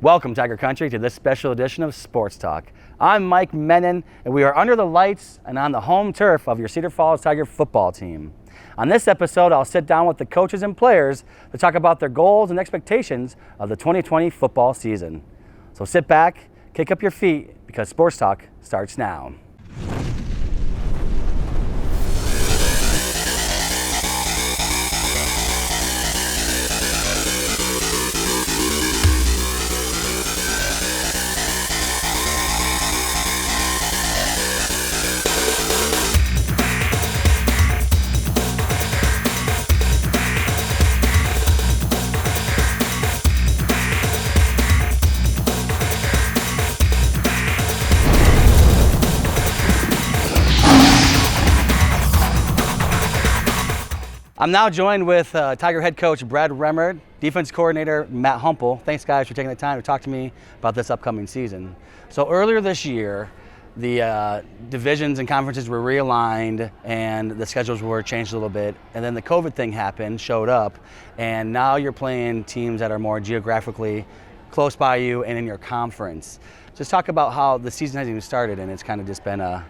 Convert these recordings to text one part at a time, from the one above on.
Welcome, Tiger Country, to this special edition of Sports Talk. I'm Mike Menon, and we are under the lights and on the home turf of your Cedar Falls Tiger football team. On this episode, I'll sit down with the coaches and players to talk about their goals and expectations of the 2020 football season. So sit back, kick up your feet, because Sports Talk starts now. I'm now joined with Tiger head coach Brad Remmert, defense coordinator Matt Humple. Thanks, guys, for taking the time to talk to me about this upcoming season. So earlier this year, the divisions and conferences were realigned and the schedules were changed a little bit. And then the COVID thing happened, showed up, and now you're playing teams that are more geographically close by you and in your conference. Just talk about how the season hasn't even started and it's kind of just been a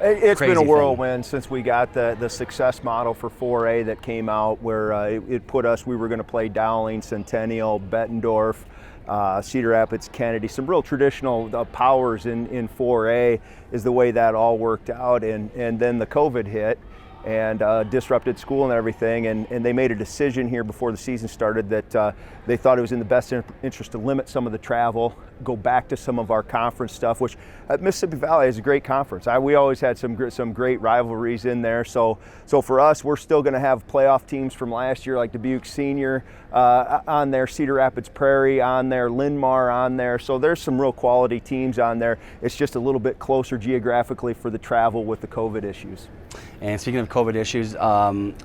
It's been a whirlwind thing since we got the success model for 4A that came out, where it put us, we were going to play Dowling, Centennial, Bettendorf, Cedar Rapids, Kennedy, some real traditional powers in 4A is the way that all worked out. And then the COVID hit and disrupted school and everything, and they made a decision here before the season started that they thought it was in the best interest to limit some of the travel, go back to some of our conference stuff, which Mississippi Valley is a great conference. We always had some great rivalries in there. So for us, we're still going to have playoff teams from last year, like Dubuque Senior on there, Cedar Rapids Prairie on there, Linn-Mar on there. So there's some real quality teams on there. It's just a little bit closer geographically for the travel with the COVID issues. And speaking of COVID issues,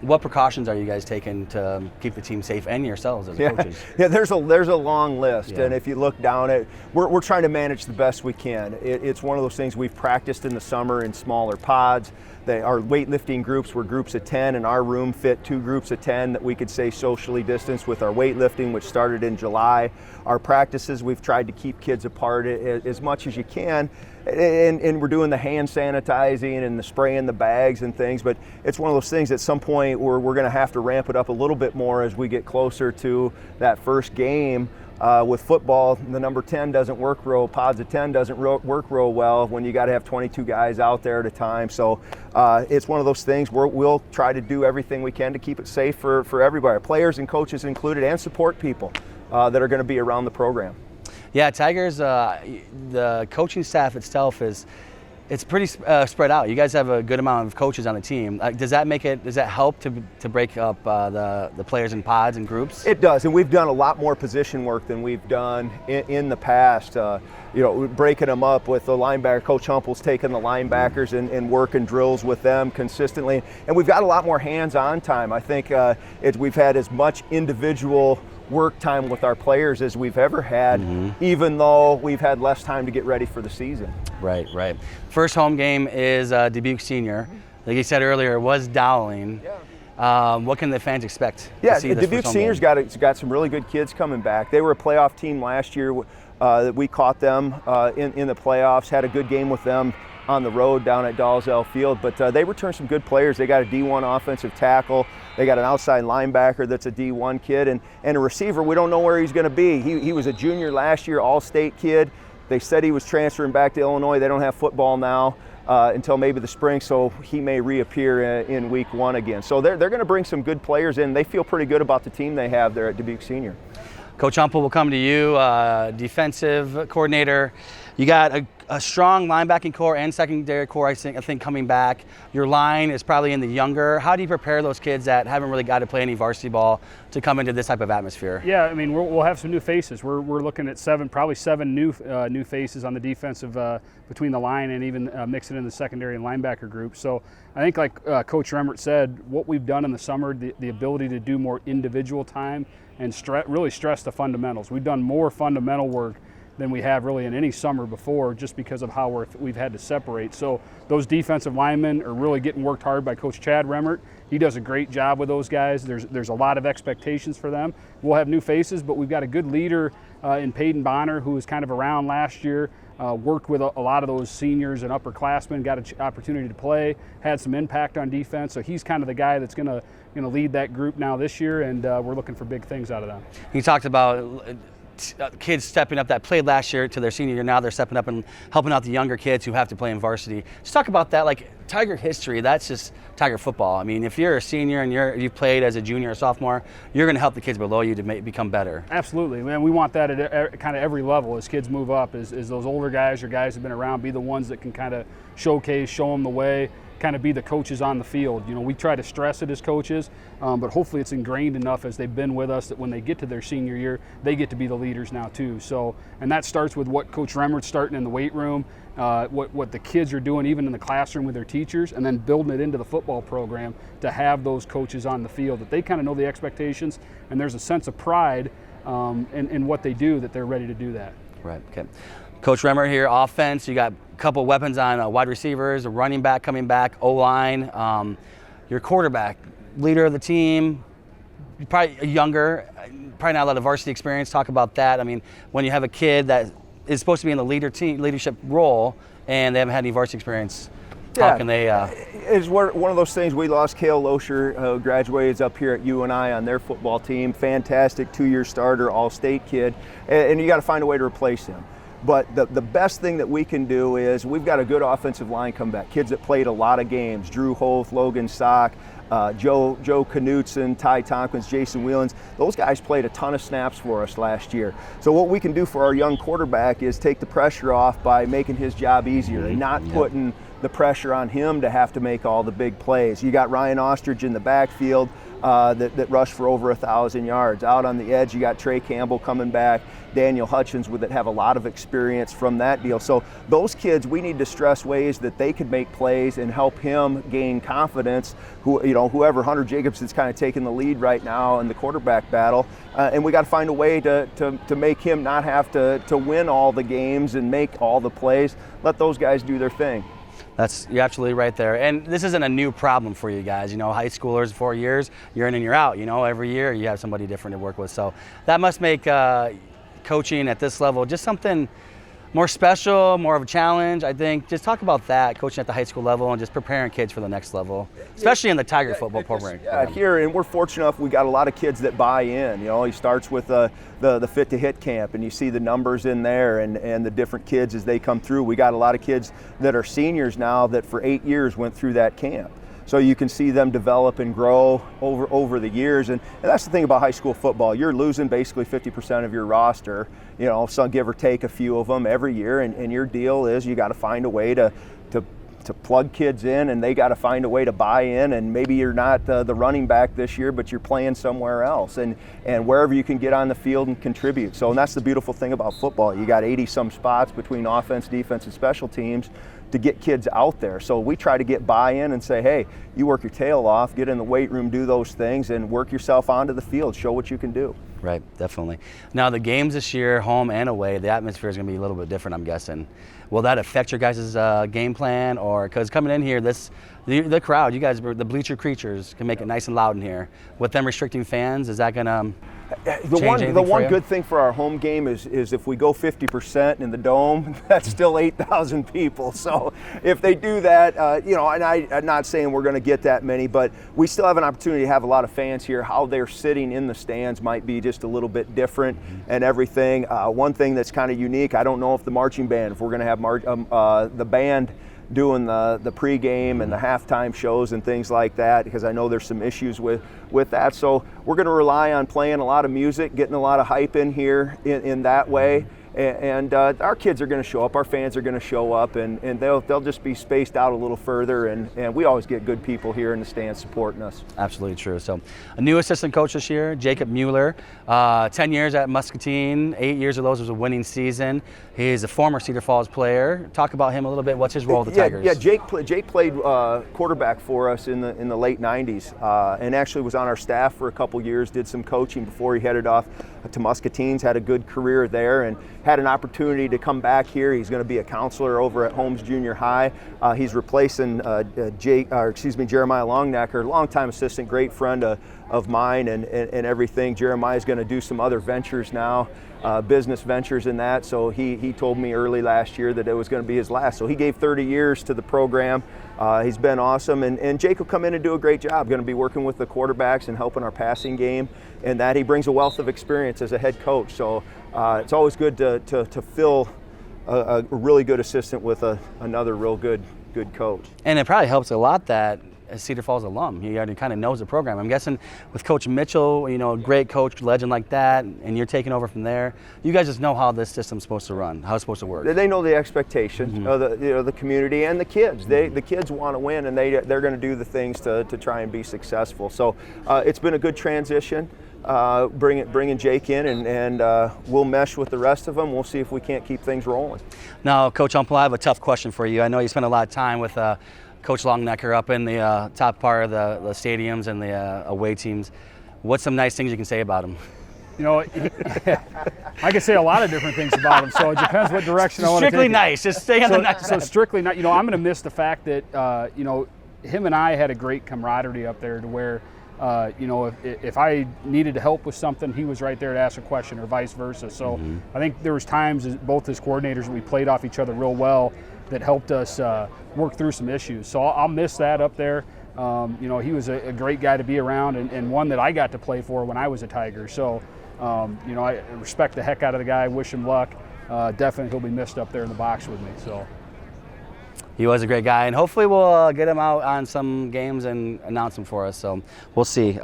what precautions are you guys taking to keep the team safe and yourselves as coaches? Yeah, there's a long list, Yeah. and if you look down it, we're trying to manage the best we can. It's one of those things we've practiced in the summer in smaller pods. Our weightlifting groups were groups of 10, and our room fit 2 groups of 10 that we could say socially distanced with our weightlifting, which started in July. Our practices, we've tried to keep kids apart as much as you can, and we're doing the hand sanitizing and the spraying the bags and things, but it's one of those things at some point we're going to have to ramp it up a little bit more as we get closer to that first game. With football, the number 10 doesn't work pods of 10 doesn't work real well when you got to have 22 guys out there at a time. So it's one of those things where we'll try to do everything we can to keep it safe for everybody, players and coaches included, and support people that are going to be around the program. Yeah, Tigers, the coaching staff itself it's pretty spread out. You guys have a good amount of coaches on the team. Does that help to break up the players in pods and groups? It does, and we've done a lot more position work than we've done in the past. Breaking them up with the linebacker. Coach Humple's taking the linebackers and working drills with them consistently. And we've got a lot more hands-on time. I think we've had as much individual work time with our players as we've ever had, even though we've had less time to get ready for the season. Right. First home game is Dubuque Senior. Like you said earlier, it was Dowling. Yeah. What can the fans expect? Yeah, Dubuque Senior's got some really good kids coming back. They were a playoff team last year. We caught them in the playoffs, had a good game with them on the road down at Dalzell Field, but they returned some good players. They got a D1 offensive tackle. They got an outside linebacker that's a D1 kid, and a receiver. We don't know where he's going to be. He was a junior last year, all-state kid. They said he was transferring back to Illinois. They don't have football now until maybe the spring, so he may reappear in week 1 again. So they're going to bring some good players in. They feel pretty good about the team they have there at Dubuque Senior. Coach Humple, will come to you, defensive coordinator. You got a strong linebacking core and secondary core, I think coming back. Your line is probably in the younger. How do you prepare those kids that haven't really got to play any varsity ball to come into this type of atmosphere? Yeah, I mean, we'll have some new faces. We're looking at probably seven new faces on the defensive between the line and even mixing in the secondary and linebacker group. So I think, like Coach Remmert said, what we've done in the summer, the ability to do more individual time and really stress the fundamentals. We've done more fundamental work than we have really in any summer before, just because of how we've had to separate. So those defensive linemen are really getting worked hard by Coach Chad Remmert. He does a great job with those guys. There's a lot of expectations for them. We'll have new faces, but we've got a good leader in Peyton Bonner, who was kind of around last year, worked with a lot of those seniors and upperclassmen, got an opportunity to play, had some impact on defense. So he's kind of the guy that's going to lead that group now this year, and we're looking for big things out of them. He talked about kids stepping up that played last year to their senior year. Now they're stepping up and helping out the younger kids who have to play in varsity. Just talk about that, like Tiger history. That's just Tiger football. I mean, if you're a senior and you've played as a junior or sophomore, you're going to help the kids below you to become better. Absolutely, man. We want that at kind of every level as kids move up. Is those older guys or guys who've been around be the ones that can kind of showcase, show them the way, kind of be the coaches on the field. You know, we try to stress it as coaches, but hopefully it's ingrained enough as they've been with us that when they get to their senior year, they get to be the leaders now too. So, and that starts with what Coach Remmert's starting in the weight room, what the kids are doing even in the classroom with their teachers, and then building it into the football program to have those coaches on the field, that they kind of know the expectations, and there's a sense of pride in what they do, that they're ready to do that. Right, okay. Coach Remmert here, offense, you got a couple weapons on wide receivers, a running back coming back, O-line. Your quarterback, leader of the team, probably younger, probably not a lot of varsity experience. Talk about that. I mean, when you have a kid that is supposed to be in the leadership role and they haven't had any varsity experience, how can they? It's one of those things. We lost Cale Loescher, who graduated up here at UNI on their football team. Fantastic 2-year starter, all-state kid, and you got to find a way to replace him. But the best thing that we can do is we've got a good offensive line come back. Kids that played a lot of games, Drew Hoth, Logan Sock, Joe Knutson, Ty Tompkins, Jason Whelans. Those guys played a ton of snaps for us last year. So what we can do for our young quarterback is take the pressure off by making his job easier and not putting the pressure on him to have to make all the big plays. You got Ryan Ostrich in the backfield that rushed for over 1,000 yards. Out on the edge, you got Trey Campbell coming back, Daniel Hutchins that have a lot of experience from that deal. So those kids, we need to stress ways that they could make plays and help him gain confidence. Whoever, Hunter Jacobson's kind of taking the lead right now in the quarterback battle, and we got to find a way to make him not have to win all the games and make all the plays. Let those guys do their thing. You're absolutely right there. And this isn't a new problem for you guys. You know, high schoolers, 4 years, you're in and you're out. You know, every year you have somebody different to work with. So that must make coaching at this level just something more special, more of a challenge, I think. Just talk about that, coaching at the high school level and just preparing kids for the next level, especially in the Tiger football program. Yeah, here, and we're fortunate enough, we got a lot of kids that buy in. You know, he starts with the Fit to Hit camp, and you see the numbers in there and the different kids as they come through. We got a lot of kids that are seniors now that for 8 years went through that camp. So you can see them develop and grow over the years. And that's the thing about high school football. You're losing basically 50% of your roster, you know, some give or take a few of them every year. And your deal is you got to find a way to plug kids in, and they got to find a way to buy in. And maybe you're not the running back this year, but you're playing somewhere else. And wherever you can get on the field and contribute. So, and that's the beautiful thing about football. You got 80-some spots between offense, defense, and special teams to get kids out there. So we try to get buy-in and say, hey, you work your tail off, get in the weight room, do those things, and work yourself onto the field, show what you can do. Right, definitely. Now the games this year, home and away, the atmosphere is going to be a little bit different, I'm guessing. Will that affect your guys' game plan? Or, because coming in here, the crowd, you guys, the bleacher creatures, can make it nice and loud in here. With them restricting fans, is that going to The one good thing for our home game is if we go 50% in the dome, that's still 8,000 people. So if they do that, and I'm not saying we're going to get that many, but we still have an opportunity to have a lot of fans here. How they're sitting in the stands might be just a little bit different and everything. One thing that's kind of unique, I don't know if the marching band, if we're going to have the band doing the pregame and the halftime shows and things like that, because I know there's some issues with that. So we're going to rely on playing a lot of music, getting a lot of hype in here in that way. And our kids are going to show up, our fans are going to show up, and they'll just be spaced out a little further, and we always get good people here in the stands supporting us. Absolutely true. So a new assistant coach this year, Jacob Mueller, 10 years at Muscatine, 8 years of those was a winning season. He's a former Cedar Falls player. Talk about him a little bit. What's his role with the Tigers? Yeah, Jake played quarterback for us in the late 90s, and actually was on our staff for a couple years, did some coaching before he headed off to Muscatines, had a good career there, and had an opportunity to come back here. He's going to be a counselor over at Holmes Junior High. He's replacing Jeremiah Longnecker, longtime assistant, great friend of mine and everything. Jeremiah's going to do some other ventures now business ventures in that. So he told me early last year that it was going to be his last. So he gave 30 years to the program. He's been awesome, and Jake will come in and do a great job. Going to be working with the quarterbacks and helping our passing game, and that he brings a wealth of experience as a head coach. So it's always good to fill a really good assistant with another real good coach. And it probably helps a lot that a Cedar Falls alum, he already kind of knows the program. I'm guessing with Coach Mitchell, you know, a great coach, legend like that, and you're taking over from there, you guys just know how this system's supposed to run, how it's supposed to work. They know the expectations of the community and the kids. The kids want to win, and they're going to do the things to try and be successful. So it's been a good transition. Bringing Jake in, and we'll mesh with the rest of them. We'll see if we can't keep things rolling. Now, Coach Humpel, I have a tough question for you. I know you spent a lot of time with Coach Longnecker up in the top part of the stadiums and the away teams. What's some nice things you can say about him? You know, I can say a lot of different things about him, so it depends what direction I want to take. Strictly nice, just stay on the nice side. So strictly nice. You know, I'm going to miss the fact that, you know, him and I had a great camaraderie up there to where, you know, if I needed help with something, he was right there to ask a question, or vice versa. So I think there was times, both as coordinators, we played off each other real well, that helped us work through some issues. So I'll miss that up there. You know, he was a great guy to be around, and one that I got to play for when I was a Tiger. So, you know, I respect the heck out of the guy, wish him luck. Definitely he'll be missed up there in the box with me. So. He was a great guy, and hopefully we'll get him out on some games and announce him for us, so we'll see.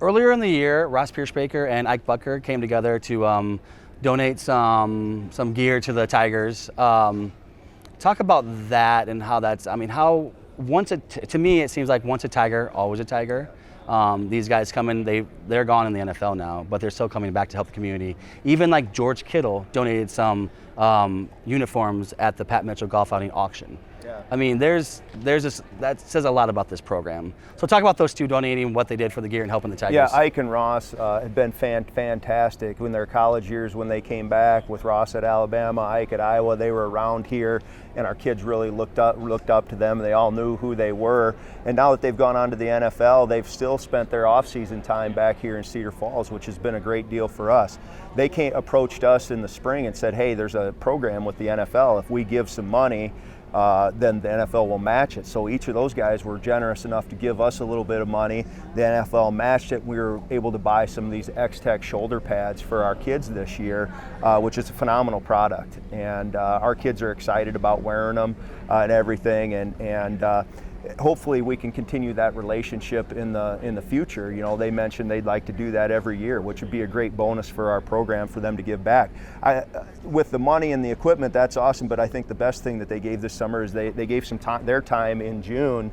Earlier in the year, Ross Pierschbaker and Ike Bucker came together to donate some gear to the Tigers. Talk about that and how that's, I mean, how to me it seems like once a Tiger, always a Tiger. These guys come in, they're gone in the NFL now, but they're still coming back to help the community. Even like George Kittle donated some uniforms at the Pat Mitchell Golf Outing auction. Yeah. I mean, there's this, that says a lot about this program. So talk about those two donating, what they did for the gear and helping the Tigers. Yeah, Ike and Ross have been fantastic in their college years when they came back. With Ross at Alabama, Ike at Iowa, they were around here, and our kids really looked up to them. They all knew who they were. And now that they've gone on to the NFL, they've still spent their off-season time back here in Cedar Falls, which has been a great deal for us. They approached us in the spring and said, hey, there's a program with the NFL. If we give some money, then the NFL will match it. So each of those guys were generous enough to give us a little bit of money. The NFL matched it. We were able to buy some of these X-Tech shoulder pads for our kids this year, which is a phenomenal product. And our kids are excited about wearing them and everything. And hopefully we can continue that relationship in the future. You know, they mentioned they'd like to do that every year, which would be a great bonus for our program for them to give back. With the money and the equipment, that's awesome, but I think the best thing that they gave this summer is they gave some time, their time in June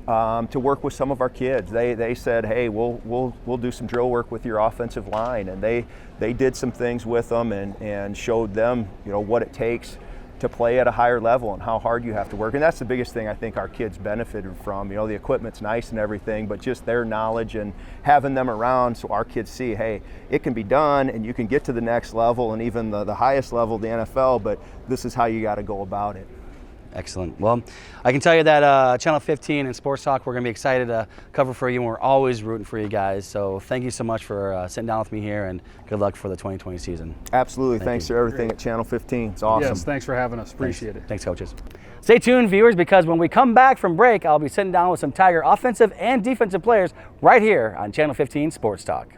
to work with some of our kids. They said, hey, we'll do some drill work with your offensive line, and they did some things with them and showed them, you know, what it takes to play at a higher level and how hard you have to work. And that's the biggest thing I think our kids benefited from. You know, the equipment's nice and everything, but just their knowledge and having them around so our kids see, hey, it can be done and you can get to the next level and even the highest level, the NFL, but this is how you got to go about it. Excellent. Well, I can tell you that Channel 15 and Sports Talk, we're going to be excited to cover for you, and we're always rooting for you guys. So thank you so much for sitting down with me here, and good luck for the 2020 season. Absolutely. Thanks for everything at Channel 15. It's awesome. Yes, thanks for having us. Appreciate it. Thanks, coaches. Stay tuned, viewers, because when we come back from break, I'll be sitting down with some Tiger offensive and defensive players right here on Channel 15 Sports Talk.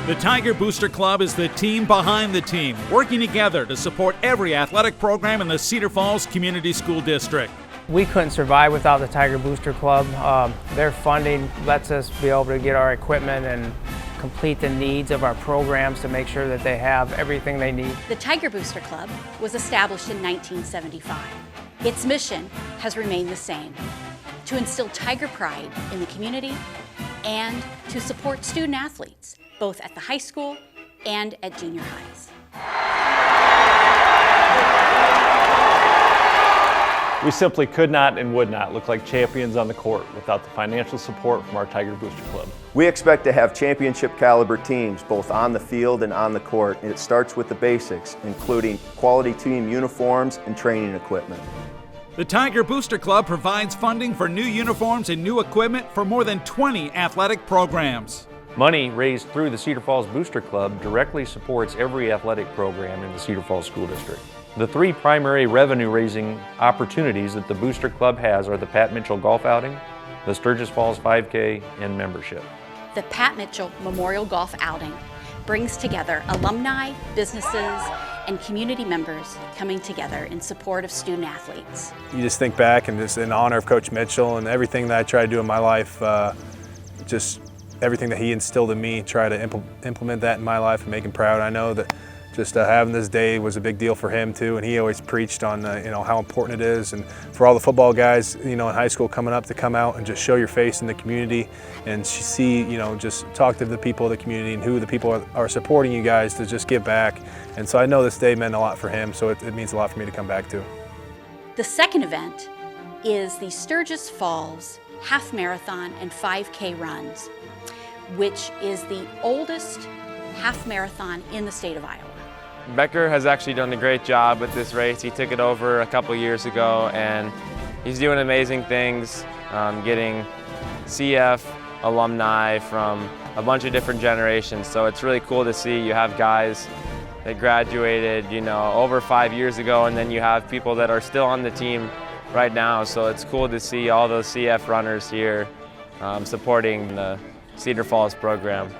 The Tiger Booster Club is the team behind the team, working together to support every athletic program in the Cedar Falls Community School District. We couldn't survive without the Tiger Booster Club. Their funding lets us be able to get our equipment and complete the needs of our programs to make sure that they have everything they need. The Tiger Booster Club was established in 1975. Its mission has remained the same: to instill Tiger pride in the community and to support student athletes, both at the high school and at junior highs. We simply could not and would not look like champions on the court without the financial support from our Tiger Booster Club. We expect to have championship caliber teams both on the field and on the court, and it starts with the basics, including quality team uniforms and training equipment. The Tiger Booster Club provides funding for new uniforms and new equipment for more than 20 athletic programs. Money raised through the Cedar Falls Booster Club directly supports every athletic program in the Cedar Falls School District. The three primary revenue-raising opportunities that the Booster Club has are the Pat Mitchell Golf Outing, the Sturgis Falls 5K, and membership. The Pat Mitchell Memorial Golf Outing brings together alumni, businesses, and community members coming together in support of student athletes. You just think back and just in honor of Coach Mitchell and everything that I try to do in my life, just everything that he instilled in me, try to implement that in my life and make him proud. I know that just having this day was a big deal for him too, and he always preached on how important it is, and for all the football guys in high school coming up to come out and just show your face in the community and see, just talk to the people of the community and who the people are supporting you guys to just give back. And so I know this day meant a lot for him, so it means a lot for me to come back to. The second event is the Sturgis Falls Half Marathon and 5K runs, which is the oldest half marathon in the state of Iowa. Becker has actually done a great job with this race. He took it over a couple years ago and he's doing amazing things, getting CF alumni from a bunch of different generations. So it's really cool to see. You have guys that graduated, over 5 years ago, and then you have people that are still on the team right now. So it's cool to see all those CF runners here supporting the Cedar Falls program.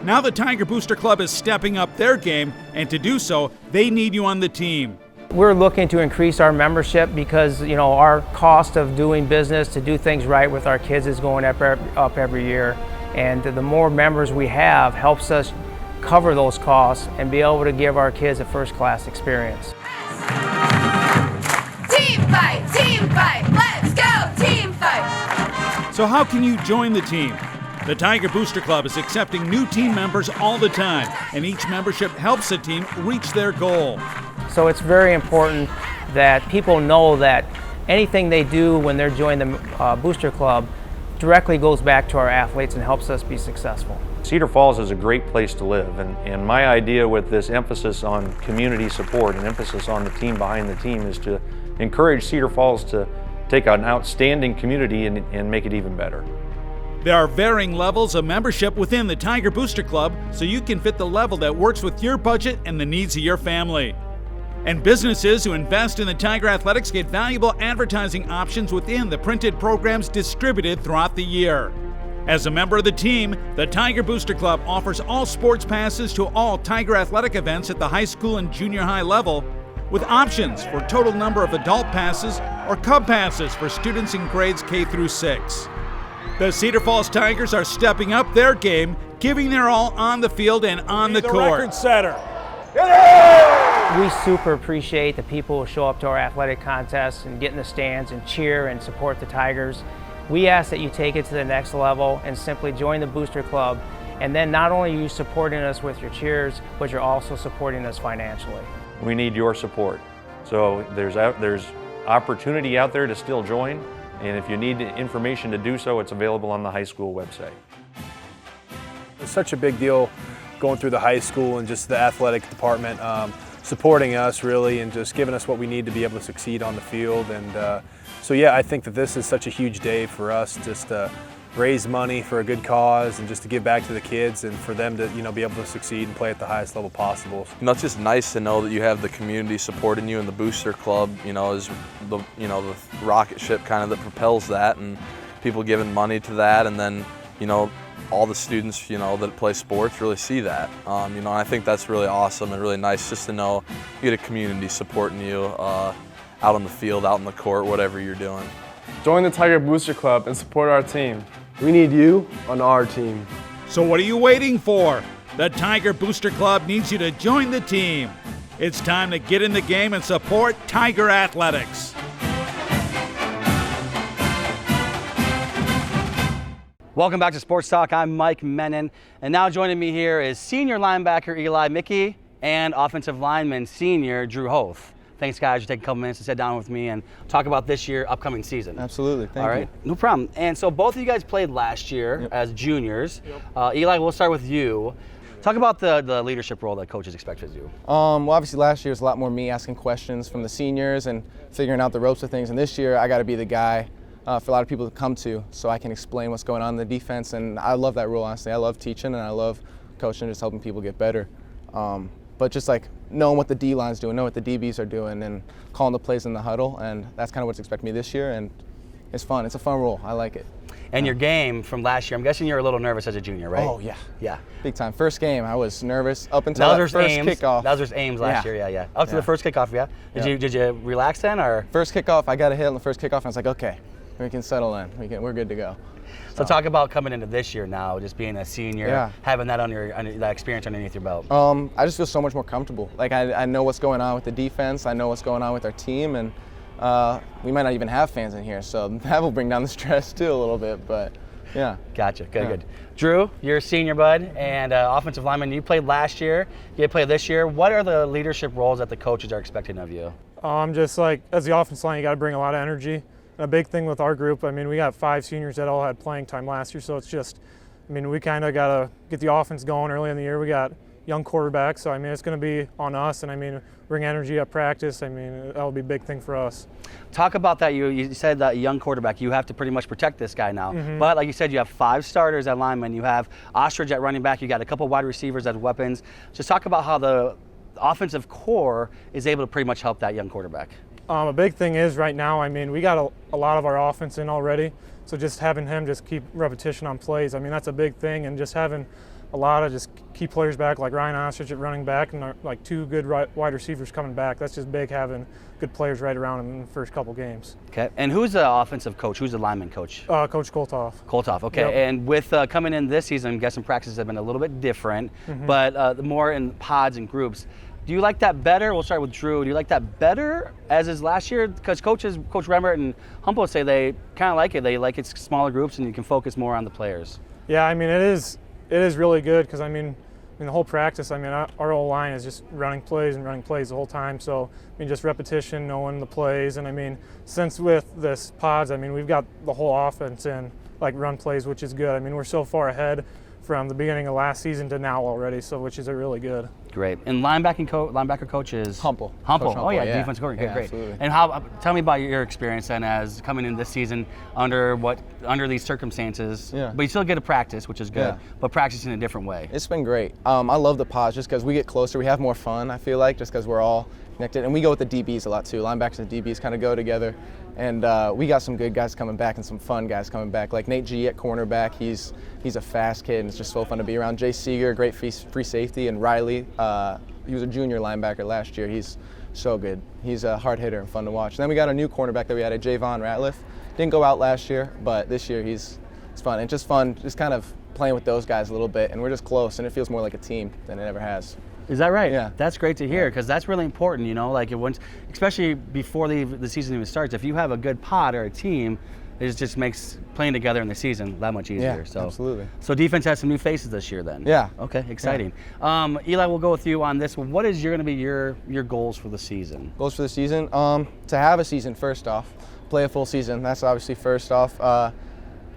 Now the Tiger Booster Club is stepping up their game, and to do so, they need you on the team. We're looking to increase our membership because our cost of doing business, to do things right with our kids, is going up every year. And the more members we have helps us cover those costs and be able to give our kids a first-class experience. Team fight, let's go, team fight. So how can you join the team? The Tiger Booster Club is accepting new team members all the time, and each membership helps the team reach their goal. So it's very important that people know that anything they do when they're joining the Booster Club directly goes back to our athletes and helps us be successful. Cedar Falls is a great place to live, and my idea with this emphasis on community support and emphasis on the team behind the team is to encourage Cedar Falls to take an outstanding community and make it even better. There are varying levels of membership within the Tiger Booster Club, so you can fit the level that works with your budget and the needs of your family. And businesses who invest in the Tiger Athletics get valuable advertising options within the printed programs distributed throughout the year. As a member of the team, the Tiger Booster Club offers all sports passes to all Tiger Athletic events at the high school and junior high level, with options for total number of adult passes or Cub passes for students in grades K through 6. The Cedar Falls Tigers are stepping up their game, giving their all on the field and on the court. Record setter. We super appreciate the people who show up to our athletic contests and get in the stands and cheer and support the Tigers. We ask that you take it to the next level and simply join the Booster Club, and then not only are you supporting us with your cheers, but you're also supporting us financially. We need your support. So there's opportunity out there to still join. And if you need information to do so, it's available on the high school website. It's such a big deal going through the high school and just the athletic department supporting us really and just giving us what we need to be able to succeed on the field. And so yeah, I think that this is such a huge day for us just to raise money for a good cause and just to give back to the kids and for them to be able to succeed and play at the highest level possible. It's just nice to know that you have the community supporting you, and the Booster Club is the the rocket ship kind of that propels that, and people giving money to that, and then all the students that play sports really see that. And I think that's really awesome and really nice just to know you get a community supporting you out on the field, out on the court, whatever you're doing. Join the Tiger Booster Club and support our team. We need you on our team. So what are you waiting for? The Tiger Booster Club needs you to join the team. It's time to get in the game and support Tiger Athletics. Welcome back to Sports Talk. I'm Mike Menon, and now joining me here is senior linebacker Eli Mickey and offensive lineman senior Drew Hoth. Thanks, guys, for taking a couple minutes to sit down with me and talk about this year, upcoming season. Absolutely, thank you. All right, no problem. And so both of you guys played last year as juniors. Eli, we'll start with you. Talk about the leadership role that coaches expect of you. Well, obviously last year was a lot more me asking questions from the seniors and figuring out the ropes of things. And this year, I got to be the guy for a lot of people to come to, so I can explain what's going on in the defense. And I love that role, honestly. I love teaching, and I love coaching and just helping people get better. But just like knowing what the D-line's doing, knowing what the DBs are doing, and calling the plays in the huddle, and that's kind of what's expected me this year, and it's fun. It's a fun role. I like it. And your game from last year, I'm guessing you're a little nervous as a junior, right? Oh, yeah. Yeah. Big time. First game, I was nervous up until that first kickoff. That was just Ames last year, yeah. Up to the first kickoff, yeah? Did you relax then, or? First kickoff, I got a hit on the first kickoff, and I was like, okay, we can settle in. We're good to go. So talk about coming into this year now, just being a senior, having that that experience underneath your belt. I just feel so much more comfortable. Like I know what's going on with the defense. I know what's going on with our team, and we might not even have fans in here, so that will bring down the stress too a little bit. But yeah. Gotcha. Good. Drew, you're a senior, bud, and offensive lineman. You played last year. You played this year. What are the leadership roles that the coaches are expecting of you? Just like as the offensive line, you got to bring a lot of energy. And a big thing with our group, I mean, we got 5 seniors that all had playing time last year, so it's just, I mean, we kind of got to get the offense going early in the year. We got young quarterbacks, so I mean, it's going to be on us, and I mean, bring energy at practice. I mean, that'll be a big thing for us. Talk about that. You said that young quarterback, you have to pretty much protect this guy now. But like you said, you have 5 starters at lineman. You have Ostrich at running back. You got a couple wide receivers as weapons. Just talk about how the offensive core is able to pretty much help that young quarterback. A big thing is right now, I mean, we got a lot of our offense in already, so just having him just keep repetition on plays, I mean, that's a big thing, and just having a lot of just key players back, like Ryan Ostrich at running back, and like 2 good wide receivers coming back. That's just big, having good players right around him in the first couple games. Okay, and who's the offensive coach? Who's the lineman coach? Coach Koltoff. Koltoff, okay. Yep. And with coming in this season, I'm guessing practices have been a little bit different, but more in pods and groups. Do you like that better? We'll start with Drew. Do you like that better as is last year? Because Coach Remmert and Humboldt say they kind of like it. They like it's smaller groups and you can focus more on the players. Yeah, I mean, it is really good because, I mean, the whole practice, I mean, our whole line is just running plays the whole time. So, I mean, just repetition, knowing the plays. And, I mean, since with this pods, I mean, we've got the whole offense in, like, run plays, which is good. I mean, we're so far ahead from the beginning of last season to now already, so which is really good. Great. And linebacker coach is Humble. Oh yeah, defense coach. Great. Absolutely. And tell me about your experience then as coming in this season under these circumstances. Yeah. But you still get to practice, which is good. Yeah. But practice in a different way. It's been great. I love the pods just because we get closer. We have more fun, I feel like, just because we're all connected. And we go with the DBs a lot too. Linebackers and DBs kind of go together. And we got some good guys coming back and some fun guys coming back. Like Nate G at cornerback, he's a fast kid and it's just so fun to be around. Jay Cedar, great free safety, and Riley, he was a junior linebacker last year. He's so good. He's a hard hitter and fun to watch. And then we got a new cornerback that we added, Javon Ratliff. Didn't go out last year, but this year it's fun. And just fun, just kind of playing with those guys a little bit. And we're just close, and it feels more like a team than it ever has. Is that right? Yeah. That's great to hear because that's really important, you know, like especially before the season even starts, if you have a good pod or a team, it just makes playing together in the season that much easier. Yeah, so, absolutely. So defense has some new faces this year then? Yeah. Okay, exciting. Yeah. Eli, we'll go with you on this one. What is going to be your goals for the season? Goals for the season? To have a season first off, play a full season. That's obviously first off.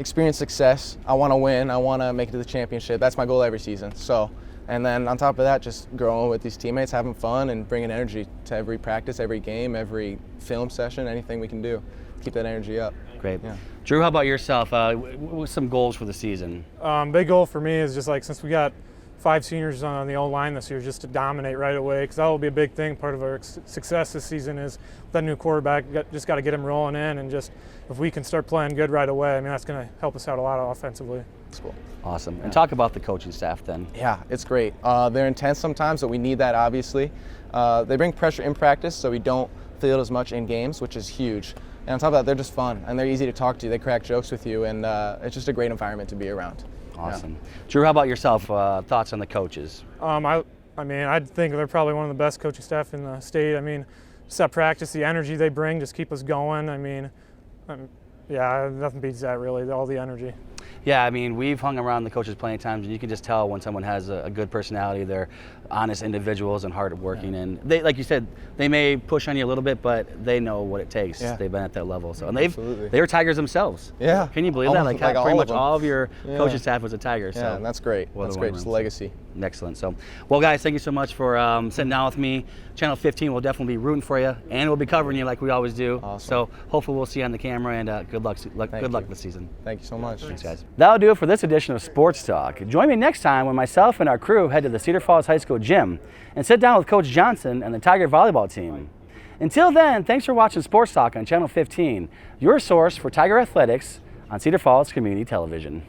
Experience success. I want to win. I want to make it to the championship. That's my goal every season. So. And then on top of that, just growing with these teammates, having fun, and bringing energy to every practice, every game, every film session, anything we can do. Keep that energy up. Great. Yeah. Drew, how about yourself? What's some goals for the season? Big goal for me is just like, since we got 5 seniors on the O-line this year, just to dominate right away, because that will be a big thing. Part of our success this season is that new quarterback. Just got to get him rolling in, and just if we can start playing good right away, I mean, that's going to help us out a lot offensively. That's cool. Awesome. Yeah. And talk about the coaching staff then. Yeah, it's great. They're intense sometimes, but we need that obviously. They bring pressure in practice, so we don't feel it as much in games, which is huge. And on top of that, they're just fun, and they're easy to talk to. They crack jokes with you, and it's just a great environment to be around. Awesome. Yeah. Drew, how about yourself? Thoughts on the coaches? I mean, I think they're probably one of the best coaching staff in the state. I mean, just that practice, the energy they bring, just keep us going. I mean, yeah, nothing beats that really, all the energy. Yeah, I mean, we've hung around the coaches plenty of times, and you can just tell when someone has a good personality. They're honest individuals and hardworking, and they, like you said, they may push on you a little bit, but they know what it takes. Yeah. They've been at that level, so and Absolutely. they were Tigers themselves. Yeah. Can you believe that? Like, like pretty all much of them. all of your Yeah. coaching staff was a Tiger. Yeah, So and that's great. well, That's the great. one It's a round, legacy. Excellent. So, well, guys, thank you so much for sitting down with me. Channel 15 will definitely be rooting for you, and we'll be covering you like we always do. Awesome. So, hopefully, we'll see you on the camera, and good luck. Good luck this season. Thank you so much. Thanks, guys. That'll do it for this edition of Sports Talk. Join me next time when myself and our crew head to the Cedar Falls High School gym and sit down with Coach Johnson and the Tiger volleyball team. Until then, thanks for watching Sports Talk on Channel 15, your source for Tiger athletics on Cedar Falls Community Television.